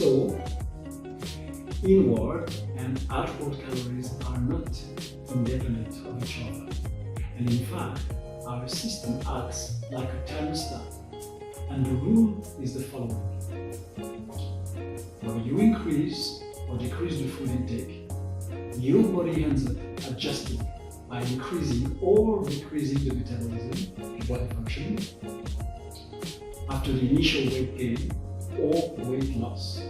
So, inward and outward calories are not independent of each other. And in fact, our system acts like a thermostat. And the rule is the following. When you increase or decrease the food intake, your body ends up adjusting by increasing or decreasing the metabolism and body functioning after the initial weight gain or weight loss.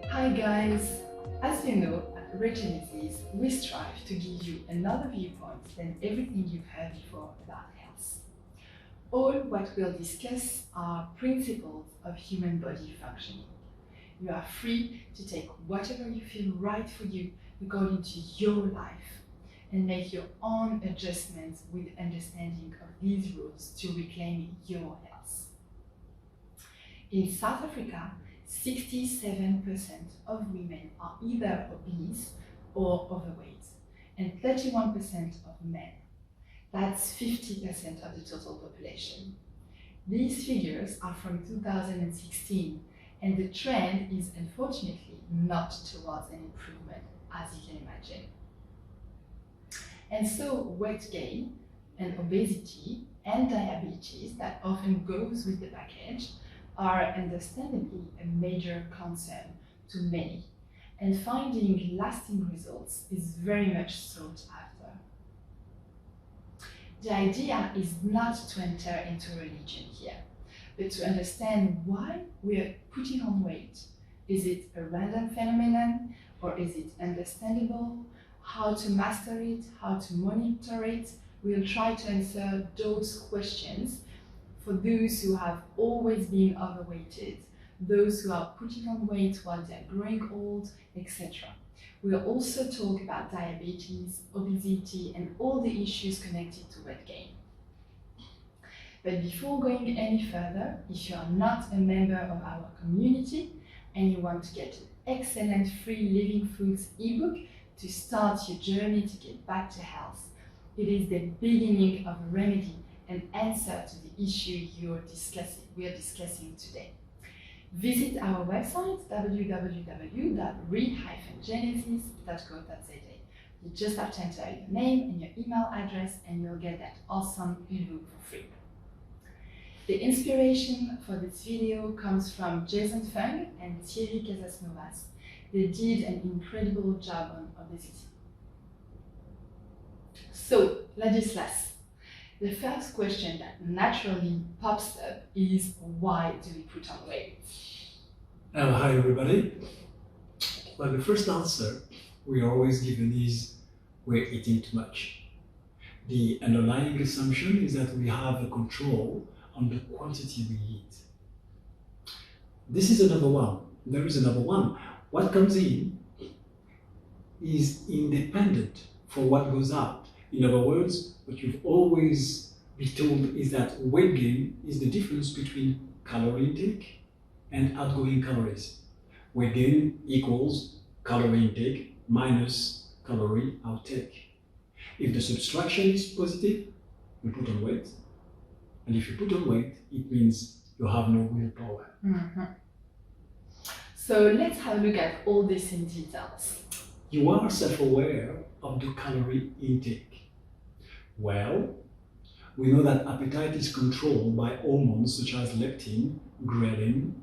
Hi guys! As you know, at Regenesis, we strive to give you another viewpoint than everything you've heard before about health. All what we'll discuss are principles of human body functioning. You are free to take whatever you feel right for you according to your life and make your own adjustments with understanding of these rules to reclaim your health. In South Africa, 67% of women are either obese or overweight, and 31% of men. That's 50% of the total population. These figures are from 2016, and the trend is unfortunately not towards an improvement, as you can imagine. And so weight gain and obesity and diabetes that often goes with the package are understandably a major concern to many, and finding lasting results is very much sought after. The idea is not to enter into religion here, but to understand why we are putting on weight. Is it a random phenomenon, or is it understandable? How to master it, how to monitor it? We'll try to answer those questions for those who have always been overweighted, those who are putting on weight while they're growing old, etc. We'll also talk about diabetes, obesity, and all the issues connected to weight gain. But before going any further, if you are not a member of our community and you want to get an excellent free Living Foods ebook to start your journey to get back to health, it is the beginning of a remedy and answer to the issue we are discussing today. Visit our website www.re-genesis.co.za. You just have to enter your name and your email address and you'll get that awesome ebook for free. The inspiration for this video comes from Jason Fung and Thierry Casasnovas. They did an incredible job on obesity. So, Ladislas, the first question that naturally pops up is, why do we put on weight? Hi everybody. Well, the first answer we are always given is we're eating too much. The underlying assumption is that we have a control on the quantity we eat. This is another one. There is another one. What comes in is independent from what goes out. In other words, what you've always been told is that weight gain is the difference between calorie intake and outgoing calories. Weight gain equals calorie intake minus calorie outtake. If the subtraction is positive, you put on weight. And if you put on weight, it means you have no willpower. Mm-hmm. So let's have a look at all this in details. You are self-aware of the calorie intake. Well, we know that appetite is controlled by hormones such as leptin, ghrelin,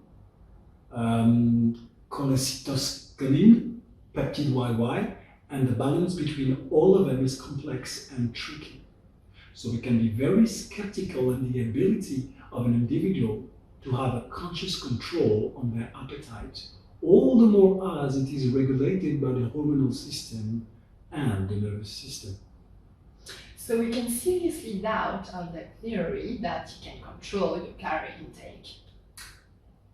cholecystokinin, peptide YY, and the balance between all of them is complex and tricky. So we can be very skeptical in the ability of an individual to have a conscious control on their appetite, all the more as it is regulated by the hormonal system and the nervous system. So we can seriously doubt on the theory that you can control your calorie intake.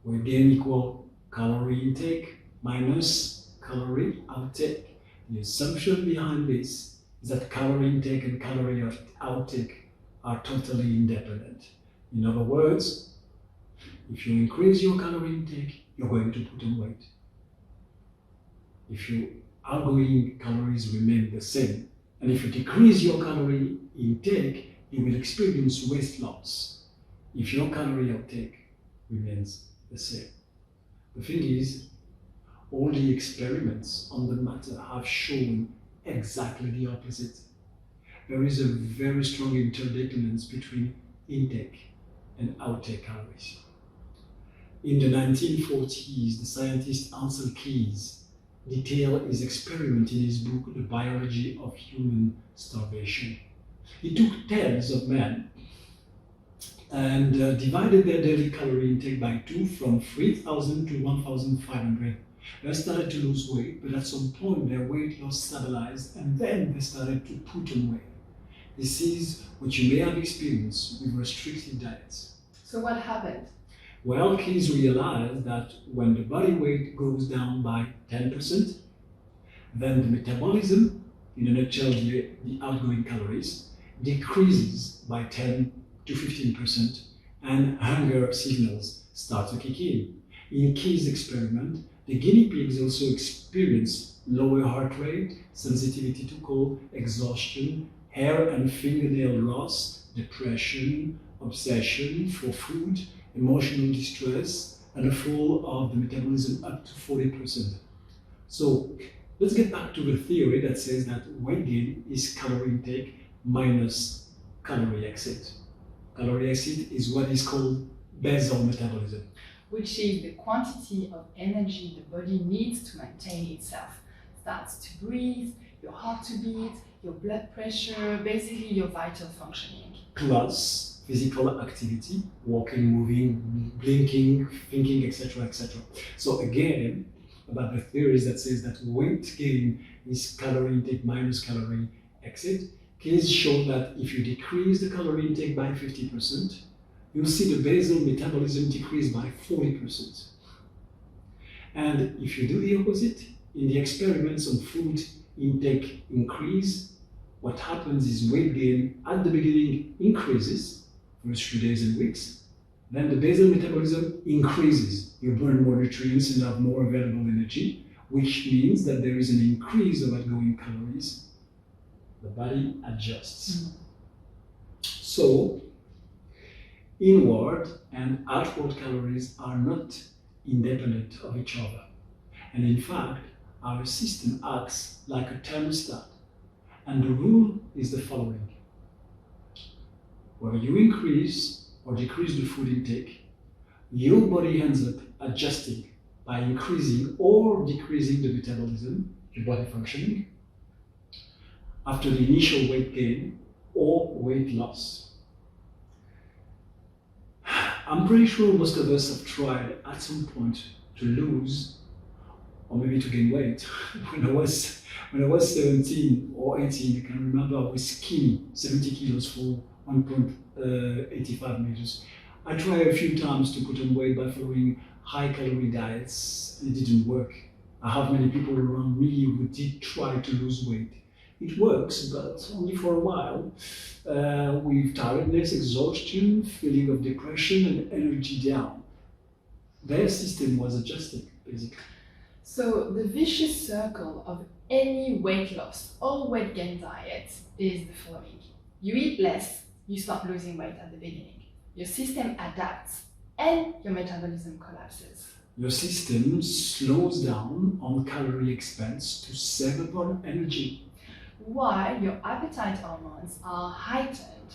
Weight gain equal calorie intake minus calorie outtake. The assumption behind this is that calorie intake and calorie outtake are totally independent. In other words, if you increase your calorie intake, you're going to put on weight. If your outgoing calories remain the same, and if you decrease your calorie intake, you will experience weight loss. if your calorie outtake remains the same. The thing is, all the experiments on the matter have shown exactly the opposite. There is a very strong interdependence between intake and outtake calories. In the 1940s, the scientist Ansel Keys detailed his experiment in his book, The Biology of Human Starvation. He took tens of men and divided their daily calorie intake by 2 from 3,000 to 1,500. They started to lose weight, but at some point their weight loss stabilized and then they started to put on weight. This is what you may have experienced with restricted diets. So what happened? Well, Keys realized that when the body weight goes down by 10%, then the metabolism, in a nutshell, the outgoing calories, decreases by 10 to 15%, and hunger signals start to kick in. In Keys' experiment, the guinea pigs also experienced lower heart rate, sensitivity to cold, exhaustion, hair and fingernail loss, depression, obsession for food, emotional distress, and a fall of the metabolism up to 40%. So let's get back to the theory that says that weight gain is calorie intake minus calorie exit. Calorie exit is what is called basal metabolism, which is the quantity of energy the body needs to maintain itself. That's to breathe, your heart to beat, your blood pressure, basically your vital functioning. plus physical activity, walking, moving, blinking, thinking, etc., etc. So again, about the theories that says that weight gain is calorie intake minus calorie exit, Keys showed that if you decrease the calorie intake by 50%, you'll see the basal metabolism decrease by 40%. And if you do the opposite, in the experiments on food intake increase, what happens is weight gain at the beginning increases, first few days and weeks, then the basal metabolism increases. You burn more nutrients and have more available energy, which means that there is an increase of outgoing calories. The body adjusts. So, inward and outward calories are not independent of each other. And in fact, our system acts like a thermostat. And the rule is the following. Whether you increase or decrease the food intake, your body ends up adjusting by increasing or decreasing the metabolism, your body functioning, after the initial weight gain or weight loss. I'm pretty sure most of us have tried at some point to lose or maybe to gain weight. When I was 17 or 18, I can remember I was skinny, 70 kilos for 1.85 meters. I tried a few times to put on weight by following high calorie diets, and it didn't work. I have many people around me who did try to lose weight. It works, but only for a while, with tiredness, exhaustion, feeling of depression, and energy down. Their system was adjusting, basically. So the vicious circle of any weight loss or weight gain diet is the following. You eat less, you start losing weight at the beginning. Your system adapts and your metabolism collapses. Your system slows down on calorie expense to save upon energy. While your appetite hormones are heightened,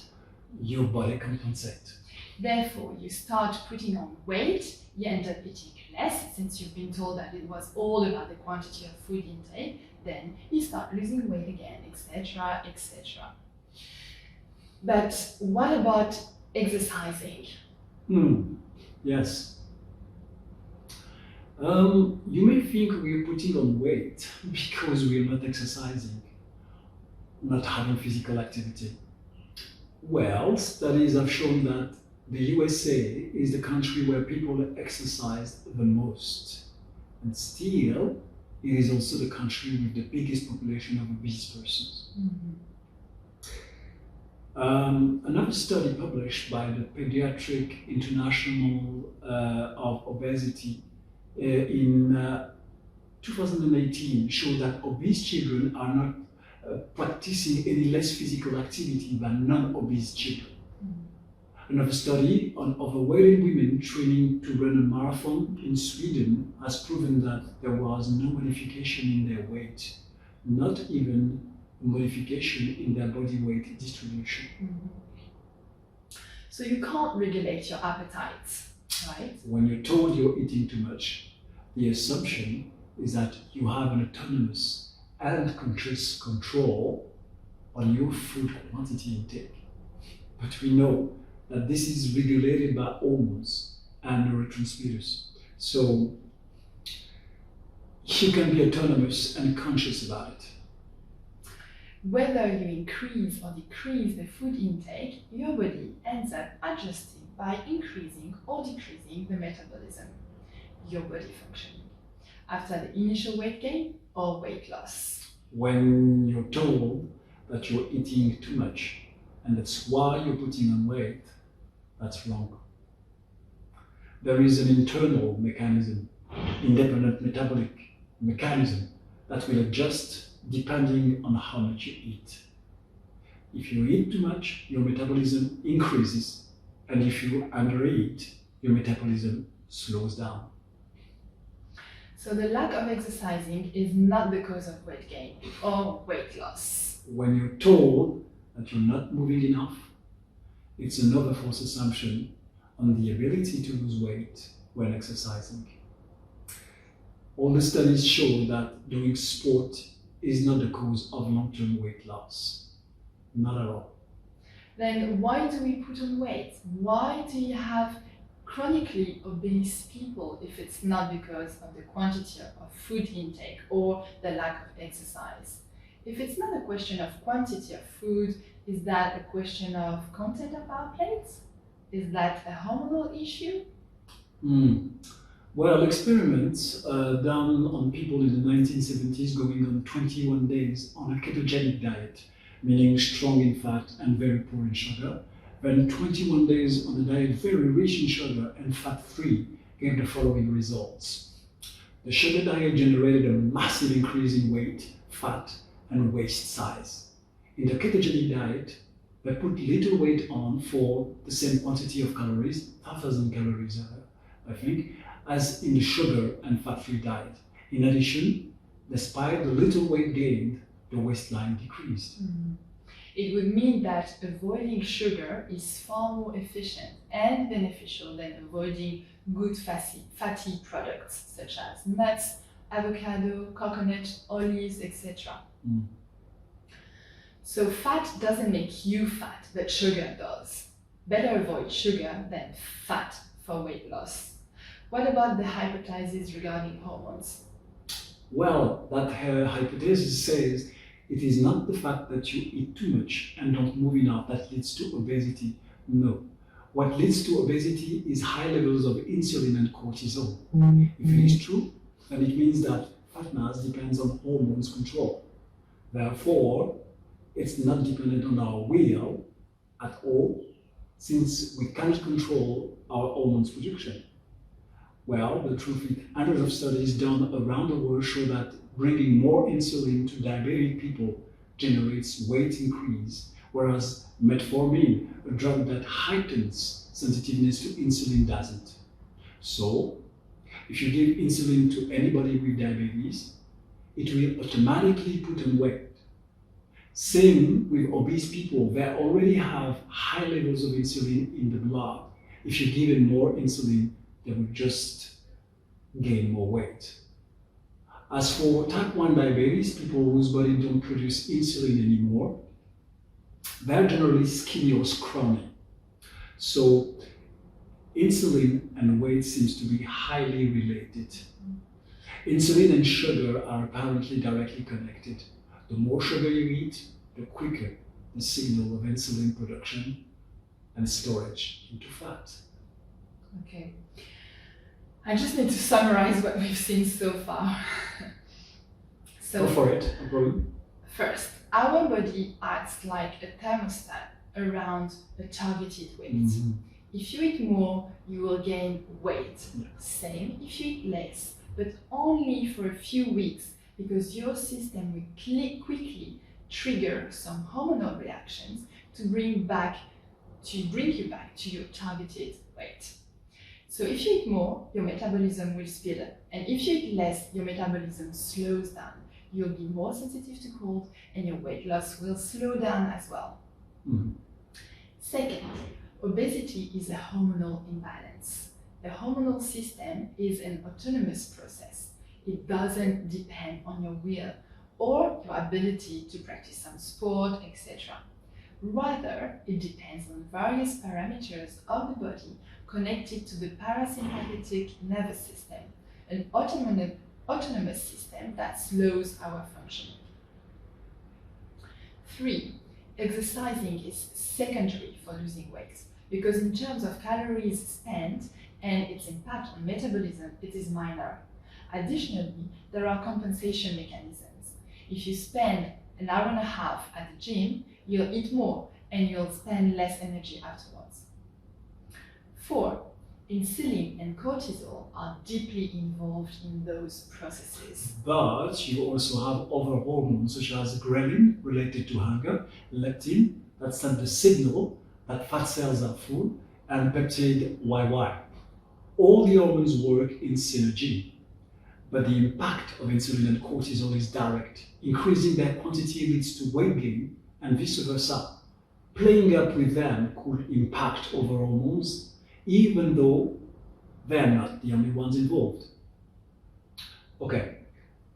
your body compensates. Therefore, you start putting on weight, you end up eating less since you've been told that it was all about the quantity of food intake, then you start losing weight again, etc., etc. But what about exercising? Yes. You may think we're putting on weight because we're not exercising, not having physical activity. Well, studies have shown that the USA is the country where people exercise the most. And still, it is also the country with the biggest population of obese persons. Another study published by the Pediatric International of Obesity in 2018 showed that obese children are not practicing any less physical activity than non-obese children. Another study on overweight women training to run a marathon in Sweden has proven that there was no modification in their weight, not even a modification in their body weight distribution. So you can't regulate your appetite, right? When you're told you're eating too much, the assumption is that you have an autonomous and conscious control on your food quantity intake. But we know that this is regulated by hormones and neurotransmitters. So you can be autonomous and conscious about it. Whether you increase or decrease the food intake, your body ends up adjusting by increasing or decreasing the metabolism, your body functioning, after the initial weight gain or weight loss. When you're told that you're eating too much and that's why you're putting on weight, that's wrong. There is an internal mechanism, independent metabolic mechanism, that will adjust depending on how much you eat. If you eat too much, your metabolism increases, and if you undereat, your metabolism slows down. So the lack of exercising is not the cause of weight gain or weight loss. When you're told that you're not moving enough, it's another false assumption on the ability to lose weight when exercising. All the studies show that doing sport is not the cause of long-term weight loss. Not at all. Then why do we put on weight? Why do you have chronically obese people if it's not because of the quantity of food intake or the lack of exercise? If it's not a question of quantity of food, is that a question of content of our plates? Is that a hormonal issue? Well, experiments done on people in the 1970s going on 21 days on a ketogenic diet, meaning strong in fat and very poor in sugar, then 21 days on a diet very rich in sugar and fat-free gave the following results. The sugar diet generated a massive increase in weight, fat, and waist size. In the ketogenic diet, they put little weight on for the same quantity of calories, 1,000 calories, I think, as in the sugar and fat-free diet. In addition, despite the little weight gained, the waistline decreased. It would mean that avoiding sugar is far more efficient and beneficial than avoiding good fatty products such as nuts, avocado, coconut, olives, etc. So fat doesn't make you fat, but sugar does. Better avoid sugar than fat for weight loss. What about the hypothesis regarding hormones? Well, that hypothesis says it is not the fact that you eat too much and don't move enough that leads to obesity. No. What leads to obesity is high levels of insulin and cortisol. If it is true, then it means that fat mass depends on hormones control. Therefore, it's not dependent on our will at all, since we cannot control our hormones production. Well, the truth is, hundreds of studies done around the world show that bringing more insulin to diabetic people generates weight increase, whereas metformin, a drug that heightens sensitiveness to insulin, doesn't. So, if you give insulin to anybody with diabetes, it will automatically put on weight. Same with obese people, they already have high levels of insulin in the blood. If you give them more insulin, they will just gain more weight. As for type 1 diabetes, people whose body don't produce insulin anymore, they're generally skinny or scrawny. So insulin and weight seems to be highly related. Insulin and sugar are apparently directly connected. The more sugar you eat, the quicker the signal of insulin production and storage into fat. Okay. I just need to summarize what we've seen so far. Go for it. No problem. First, our body acts like a thermostat around a targeted weight. If you eat more, you will gain weight. Same if you eat less, but only for a few weeks, because your system will quickly trigger some hormonal reactions to bring back to bring you back to your targeted weight. So if you eat more, your metabolism will speed up. And if you eat less, your metabolism slows down. You'll be more sensitive to cold and your weight loss will slow down as well. Mhm. Second, obesity is a hormonal imbalance. The hormonal system is an autonomous process. It doesn't depend on your will or your ability to practice some sport, etc. Rather, it depends on various parameters of the body connected to the parasympathetic nervous system, an autonomous system that slows our functioning. 3. Exercising is secondary for losing weight because in terms of calories spent and its impact on metabolism, it is minor. Additionally, there are compensation mechanisms. If you spend an hour and a half at the gym, you'll eat more and you'll spend less energy afterwards. 4. Insulin and cortisol are deeply involved in those processes. But you also have other hormones such as ghrelin related to hunger, leptin that send the signal that fat cells are full, and peptide YY. All the hormones work in synergy, but the impact of insulin and cortisol is direct. Increasing their quantity leads to weight gain and vice versa. Playing up with them could impact other hormones, even though they're not the only ones involved. Okay,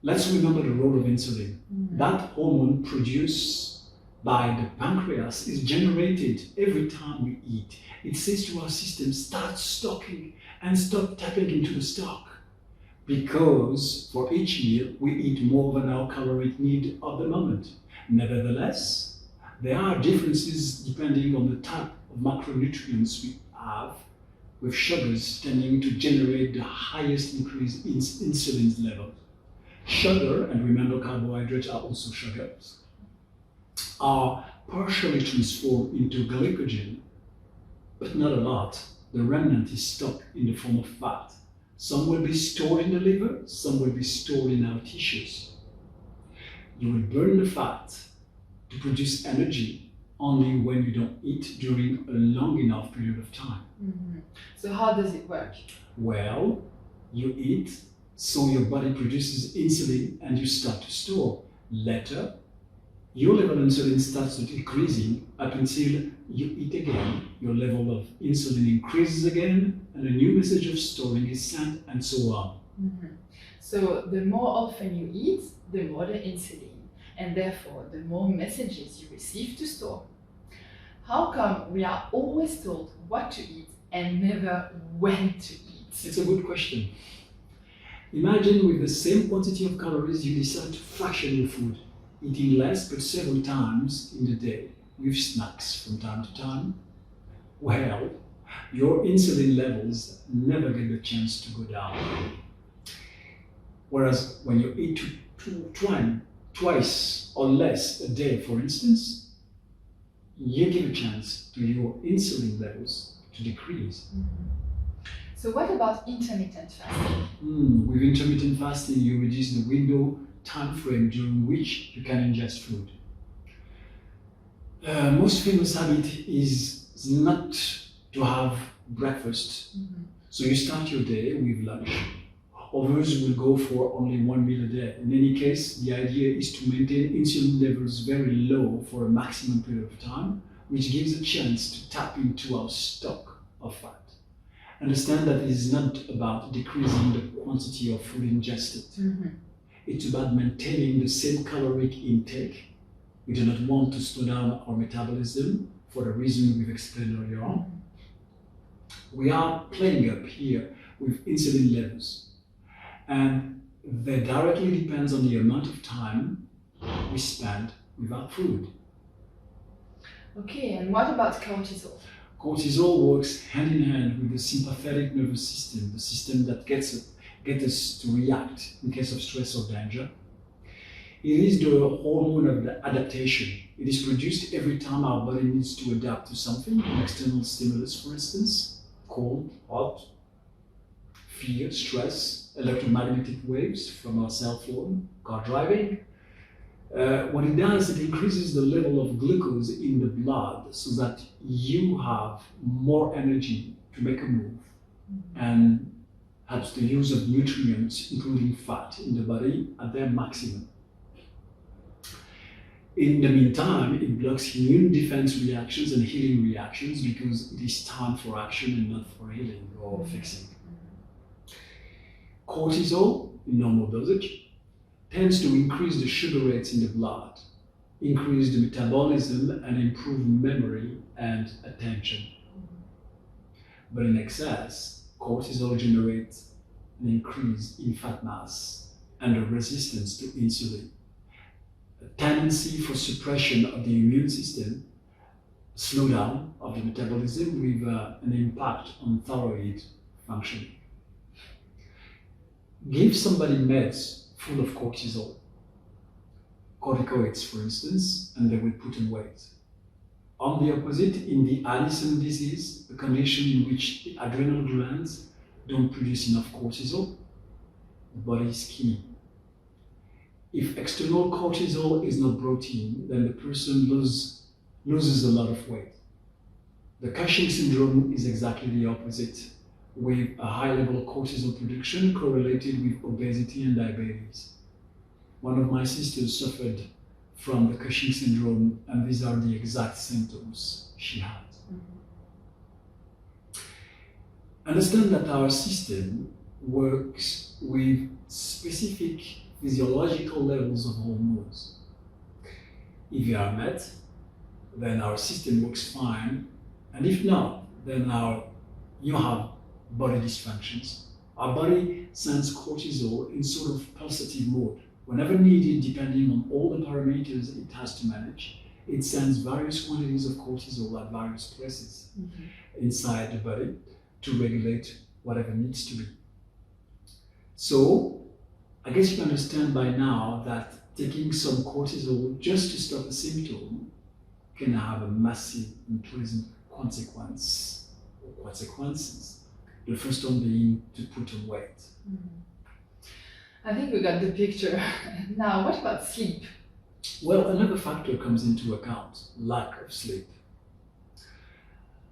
let's remember the role of insulin. That hormone produced by the pancreas is generated every time we eat. It says to our system, start stocking and stop tapping into the stock. Because for each meal, we eat more than our caloric need of the moment. Nevertheless, there are differences depending on the type of macronutrients we have, with sugars tending to generate the highest increase in insulin level. Sugar, and remember carbohydrates are also sugars, are partially transformed into glycogen, but not a lot. The remnant is stored in the form of fat. Some will be stored in the liver, some will be stored in our tissues. You will burn the fat to produce energy only when you don't eat during a long enough period of time. So how does it work? Well, you eat, so your body produces insulin and you start to store. Later, your level of insulin starts decreasing up until you eat again. Your level of insulin increases again, and a new message of storing is sent, and so on. So the more often you eat, the more the insulin, and therefore the more messages you receive to store. How come we are always told what to eat and never when to eat? It's a good question. Imagine with the same quantity of calories you decide to fraction your food, eating less but several times in the day, with snacks from time to time. Well, your insulin levels never get the chance to go down. Whereas when you eat twice or less a day, for instance, you give a chance to your insulin levels to decrease. So what about intermittent fasting? With intermittent fasting, you reduce the window time frame during which you can ingest food. Most famous habit is not to have breakfast. So you start your day with lunch. Others will go for only one meal a day. In any case, the idea is to maintain insulin levels very low for a maximum period of time, which gives a chance to tap into our stock of fat. Understand that it is not about decreasing the quantity of food ingested. It's about maintaining the same caloric intake. We do not want to slow down our metabolism for the reason we've explained earlier on. We are playing up here with insulin levels, and that directly depends on the amount of time we spend without food. Okay, and what about cortisol? Cortisol works hand in hand with the sympathetic nervous system, the system that gets us to react in case of stress or danger. It is the hormone of the adaptation. It is produced every time our body needs to adapt to something, an external stimulus, for instance, cold, hot, fear, stress, electromagnetic waves from our cell phone, car driving, What it does, it increases the level of glucose in the blood so that you have more energy to make a move and helps the use of nutrients, including fat, in the body at their maximum. In the meantime, it blocks immune defense reactions and healing reactions because it is time for action and not for healing or fixing. Cortisol, in normal dosage, tends to increase the sugar rates in the blood, increase the metabolism, and improve memory and attention. But in excess, cortisol generates an increase in fat mass and a resistance to insulin, a tendency for suppression of the immune system, slowdown of the metabolism with an impact on thyroid functioning. Give somebody meds full of cortisol, corticoids for instance, and they will put on weight. On the opposite, in the Addison disease, a condition in which the adrenal glands don't produce enough cortisol, the body is skinny. If external cortisol is not brought in, then the person loses a lot of weight. The Cushing syndrome is exactly the opposite, with a high level of cortisol production correlated with obesity and diabetes. One of my sisters suffered from the Cushing syndrome, and these are the exact symptoms she had. Understand that our system works with specific physiological levels of hormones. If they are met, then our system works fine, and if not, then you have body dysfunctions. Our body sends cortisol in sort of pulsative mode. Whenever needed, depending on all the parameters it has to manage, it sends various quantities of cortisol at various places inside the body to regulate whatever needs to be. So, I guess you can understand by now that taking some cortisol just to stop a symptom can have a massive unpleasant consequences. The first one being to put on weight. I think we got the picture. Now, what about sleep? Well, another factor comes into account, lack of sleep.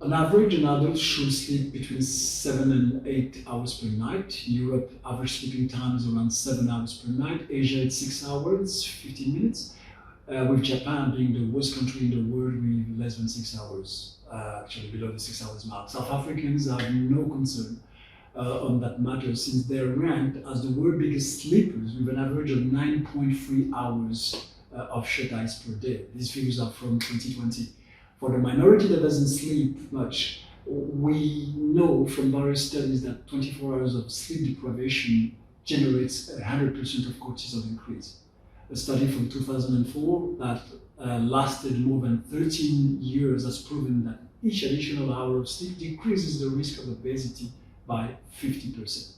On average, an adult should sleep between 7 and 8 hours per night. In Europe, average sleeping time is around 7 hours per night. Asia, it's 6 hours, 15 minutes. With Japan being the worst country in the world with less than 6 hours, actually below the 6 hours mark. South Africans have no concern on that matter since they're ranked as the world's biggest sleepers with an average of 9.3 hours of shut eyes per day. These figures are from 2020. For the minority that doesn't sleep much, we know from various studies that 24 hours of sleep deprivation generates 100% of cortisol increase. A study from 2004 that lasted more than 13 years has proven that each additional hour of sleep decreases the risk of obesity by 50%.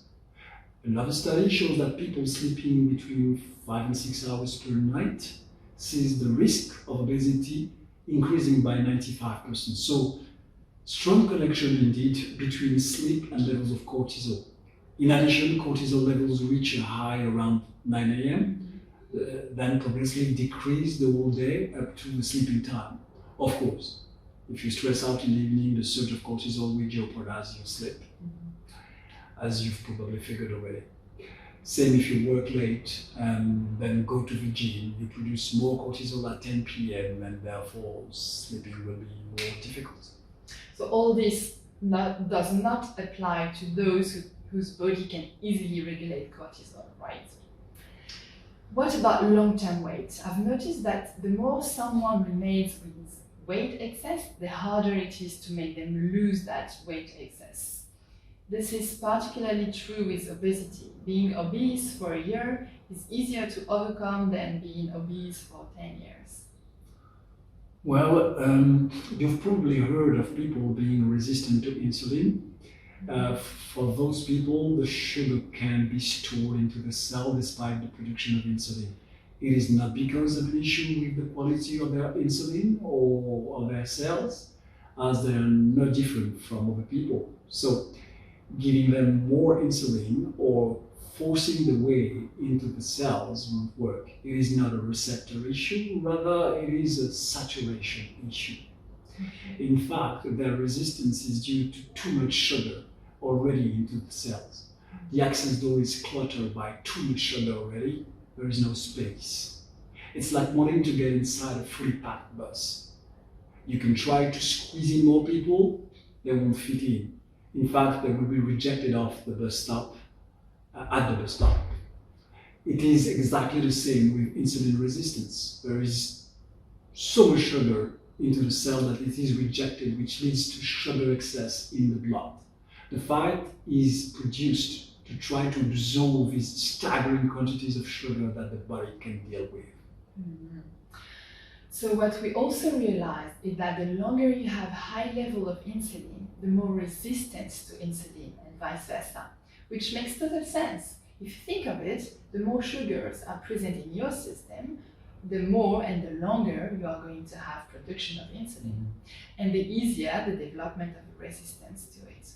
Another study shows that people sleeping between 5 and 6 hours per night sees the risk of obesity increasing by 95%. So, strong connection indeed between sleep and levels of cortisol. In addition, cortisol levels reach a high around 9 a.m., then progressively decrease the whole day up to the sleeping time. Of course, if you stress out in the evening, the surge of cortisol will jeopardize your sleep, as you've probably figured already. Same if you work late and then go to the gym, you produce more cortisol at 10 p.m. and therefore sleeping will be more difficult. So all this does not apply to those whose body can easily regulate cortisol, right? What about long-term weight? I've noticed that the more someone remains with weight excess, the harder it is to make them lose that weight excess. This is particularly true with obesity. Being obese for a year is easier to overcome than being obese for 10 years. Well, you've probably heard of people being resistant to insulin. For those people, the sugar can be stored into the cell despite the production of insulin. It is not because of an issue with the quality of their insulin or of their cells, as they are no different from other people. So, giving them more insulin or forcing the whey into the cells won't work. It is not a receptor issue, rather it is a saturation issue. In fact, their resistance is due to too much sugar already into the cells. The access door is cluttered by too much sugar already. There is no space. It's like wanting to get inside a fully packed bus. You can try to squeeze in more people, they won't fit in. In fact, they will be rejected off the bus stop, at the bus stop. It is exactly the same with insulin resistance. There is so much sugar into the cell that it is rejected, which leads to sugar excess in the blood. The fight is produced to try to absorb these staggering quantities of sugar that the body can deal with. Mm-hmm. So what we also realize is that the longer you have high level of insulin, the more resistance to insulin and vice versa, which makes total sense. If you think of it, the more sugars are present in your system, the more and the longer you are going to have production of insulin, and the easier the development of a resistance to it.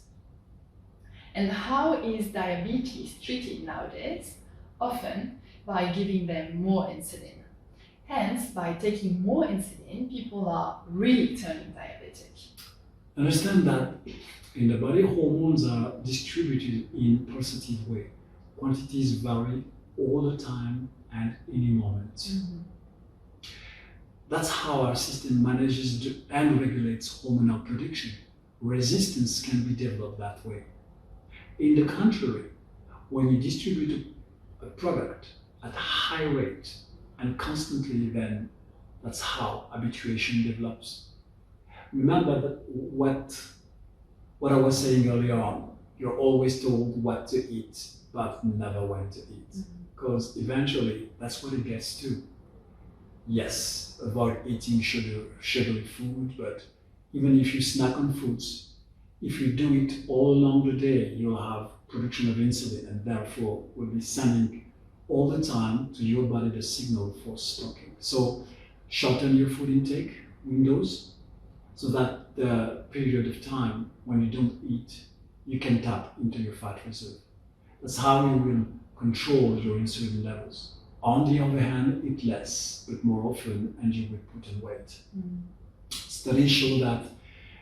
And how is diabetes treated nowadays? Often by giving them more insulin. Hence, by taking more insulin, people are really turning diabetic. Understand that in the body, hormones are distributed in pulsative way. Quantities vary all the time and any moment. Mm-hmm. That's how our system manages and regulates hormonal production. Resistance can be developed that way. In the contrary, when you distribute a product at a high rate and constantly, then that's how habituation develops. Remember that what I was saying earlier on, you're always told what to eat, but never when to eat. Because eventually, that's what it gets to. Yes, avoid eating sugary food, but even if you snack on foods, if you do it all along the day, you'll have production of insulin and therefore will be sending all the time to your body the signal for stocking. So shorten your food intake windows so that the period of time when you don't eat, you can tap into your fat reserve. That's how you will control your insulin levels. On the other hand, eat less, but more often, and you will put on weight. Studies show that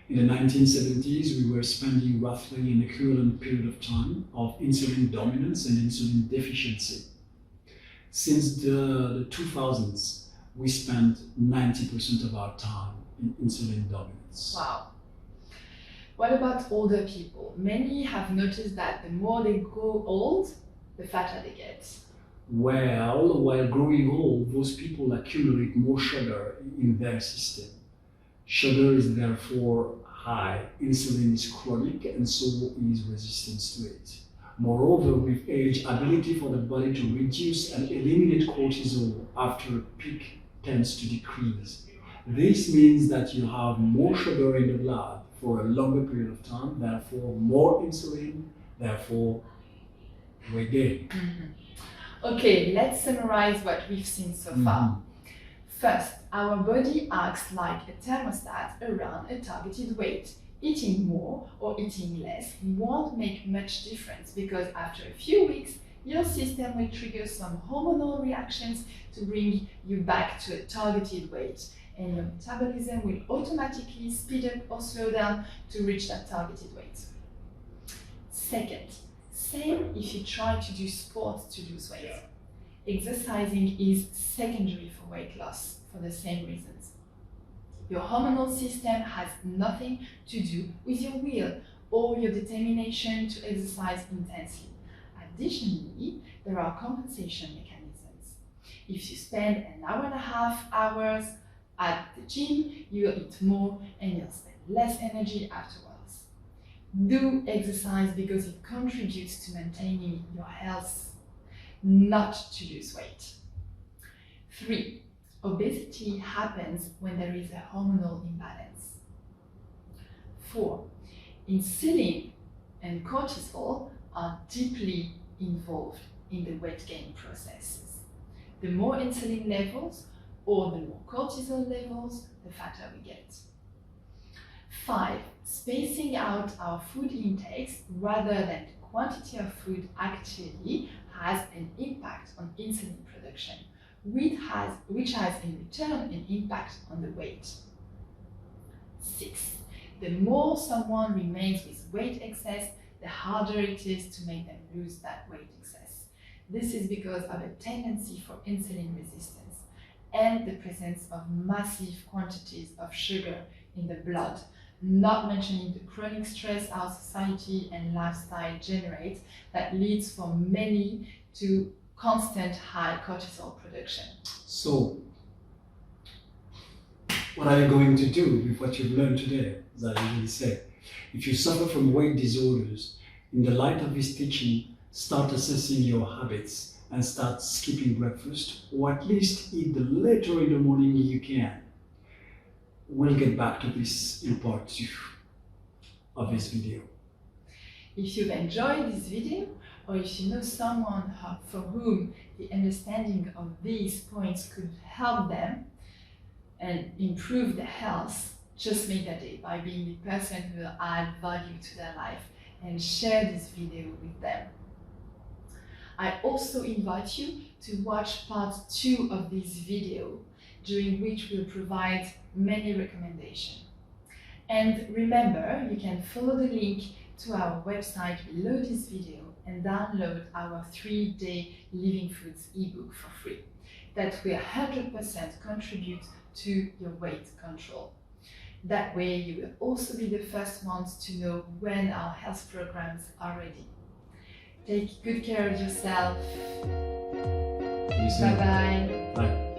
in the 1970s, we were spending roughly an equivalent period of time of insulin dominance and insulin deficiency. Since the 2000s, we spent 90% of our time in insulin dominance. Wow. What about older people? Many have noticed that the more they grow old, the fatter they get. Well, while growing old, those people accumulate more sugar in their system. Sugar is therefore high, insulin is chronic, and so is resistance to it. Moreover, with age, ability for the body to reduce and eliminate cortisol after a peak tends to decrease. This means that you have more sugar in the blood for a longer period of time, therefore more insulin, therefore weight gain. Okay, let's summarize what we've seen so far. First, our body acts like a thermostat around a targeted weight. Eating more or eating less won't make much difference because after a few weeks, your system will trigger some hormonal reactions to bring you back to a targeted weight, and your metabolism will automatically speed up or slow down to reach that targeted weight. Second, same if you try to do sports to lose weight. Exercising is secondary for weight loss for the same reasons. Your hormonal system has nothing to do with your will or your determination to exercise intensely. Additionally, there are compensation mechanisms. If you spend an hour and a half hours at the gym, you'll eat more and you'll spend less energy afterwards. Do exercise because it contributes to maintaining your health, not to lose weight. 3. Obesity happens when there is a hormonal imbalance. 4. Insulin and cortisol are deeply involved in the weight gain processes. The more insulin levels or the more cortisol levels, the fatter we get. 5. Spacing out our food intakes rather than quantity of food actually has an impact on insulin production, which has in return an impact on the weight. 6. The more someone remains with weight excess, the harder it is to make them lose that weight excess. This is because of a tendency for insulin resistance and the presence of massive quantities of sugar in the blood, not mentioning the chronic stress our society and lifestyle generate that leads for many to constant high cortisol production. So, what are you going to do with what you've learned today? As I usually say, if you suffer from weight disorders, in the light of this teaching, start assessing your habits and start skipping breakfast, or at least eat the later in the morning you can. We'll get back to this in part 2 of this video. If you've enjoyed this video, or if you know someone for whom the understanding of these points could help them and improve their health, just make that day by being the person who will add value to their life and share this video with them. I also invite you to watch part 2 of this video, during which we'll provide many recommendations. And remember, you can follow the link to our website below this video and download our 3-day Living Foods ebook for free. That will 100% contribute to your weight control. That way you will also be the first ones to know when our health programs are ready. Take good care of yourself. See you soon. Bye-bye. Bye.